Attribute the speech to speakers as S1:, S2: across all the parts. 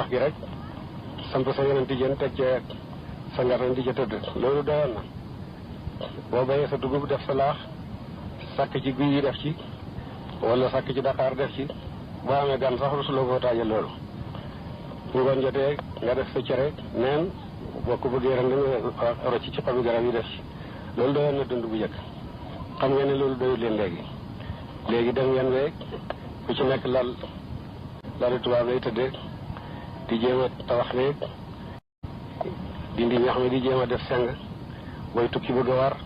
S1: wax gi rek samp sa yeneen tijjeen teg ca sa ngar di ca tëdd loolu doyoon na boo bayee sa dugub def sa laax sàkk ci guy yi def ci wala sàkk ci Dakar def ci boo amee gan sax rusuloo koo taajal loolu bu ngoon jotee nga def sa cere neen boo ko bëggee ren nga rocc ci xobi garab yi def ci loolu doyoon na dund bu njëkk xam ngeen ne loolu doyul leen léegi dem ngeen weeg ku ci nekk lalu tubaab lay tëddee di jéem a tabax néeg dindi ñax mi di jéem a def seng booy tukki bëgg a war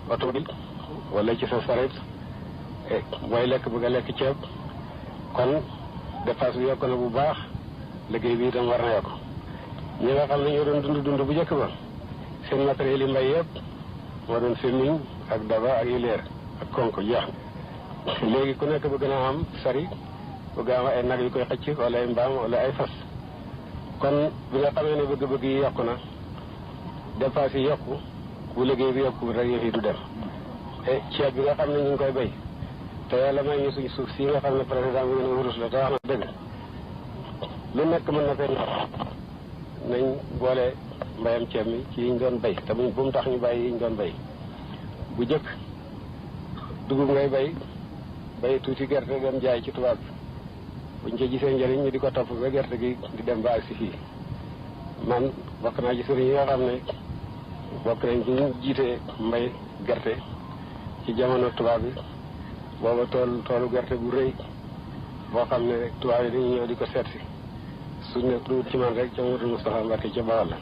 S1: oto bi wala ci sa saret booy lekk bëgg a lekk ceeb kon dépasse bi yokk na bu baax liggéey bi itam war na yokk ñi nga xam ne ñoo doon dund bu njëkk ba seen matériel yi mbay yëpp moo doon fémmiñ ak daba ak ileer ak konk jeex léegi ku nekk bëgg naa am sari bëgg am ay nag yu koy xëcc wala ay mbaam wala ay fas kon bi nga xamee ne bëgg-bëgg yi yokku na dépasse yi yokku bu liggéey bi yokku rek yëf yi du dem ceeb bi nga xam ne ñu ngi koy béy te yàlla may ñu suñ suuf si nga xam ne président bi ngeen wurus la te wax na dëgg lu nekk mën na koy nañ boole mbayam ceeb mi ci yiñ doon béy te bu mu tax ñu bàyyi yiñ doon béy bu jëkk dugub ngay béy tuuti gerte dem jaay ci tubaab bi buñ ca gisee njëriñ ñu di ko topp ba gerte gi di dem ba ak si fii man bokk naa ci sëriñ yi nga xam ne bokk nañ ci ñu jiite mbay gerte ci jamono tubaab bi booba toolu gerte bu rëy boo xam ne tubaab yi dañuy ñëw di ko seet si suñ ne lu ci man rek ca Mouhamadou Moustapha Mbacké ca Bawol la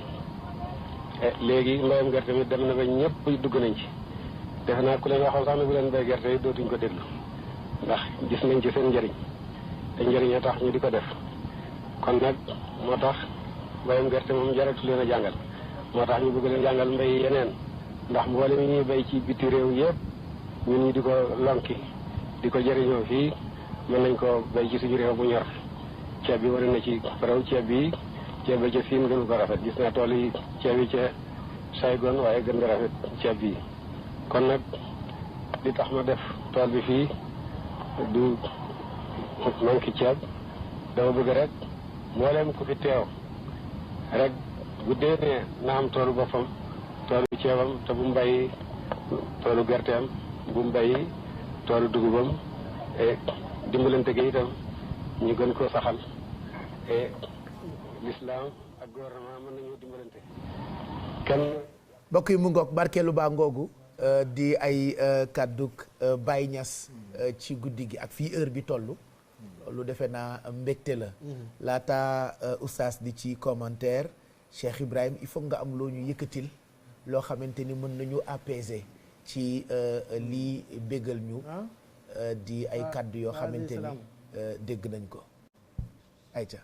S1: léegi mbayam gerte mi dem na ba ñëpp dugg nañ ci defe naa ku leen waxoon sax ne bu leen bay gerte yi dootuñ ko déglu ndax gis nañ ci seen njëriñ te njëriñ a tax ñu di ko def kon nag moo tax mbayam gerte moom jaratu leen a jàngal moo tax ñu bëgg leen jàngal mbay yeneen ndax mboole mi ñuy bay ci biti réew yëpp ñun ñi di ko lonki di ko jëriñoo fii mën nañ ko bay ci suñu réew bu ñor ceeb bi wane na ci raw ceeb bi ca Siin gënu ko rafet gis naa tool yi ceeb yi ca Saygon waaye gën nga rafet ceeb bi kon nag li tax ma def tool bi fii du manqué ceeb dama bëgg rek mboolem ku fi teew rek bu déenee na am toolu boppam toolu ceebam te bu mu bàyyi toolu gerteem bu mu bàyyi toolu dugubam et dimbalante gi itam ñu gën koo saxal et l'islam ak gouvernement mën nañoo dimbalante kenn
S2: mbokk yi mu ngoog barkeelu baa ngoogu di ay kàdduk Baye Niass ci guddi gi ak fii heure bi toll lu defe naa mbégte la laata oustaz di ci commentaire Cheikh Ibrahim il faut nga am loo ñu yëkkatil loo xamante ni mën nañu apaiser ci lii béggal ñu di ay kàddu yoo xamante ni dégg nañ ko ayca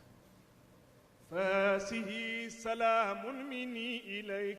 S2: fasihi salaamun minni ilayk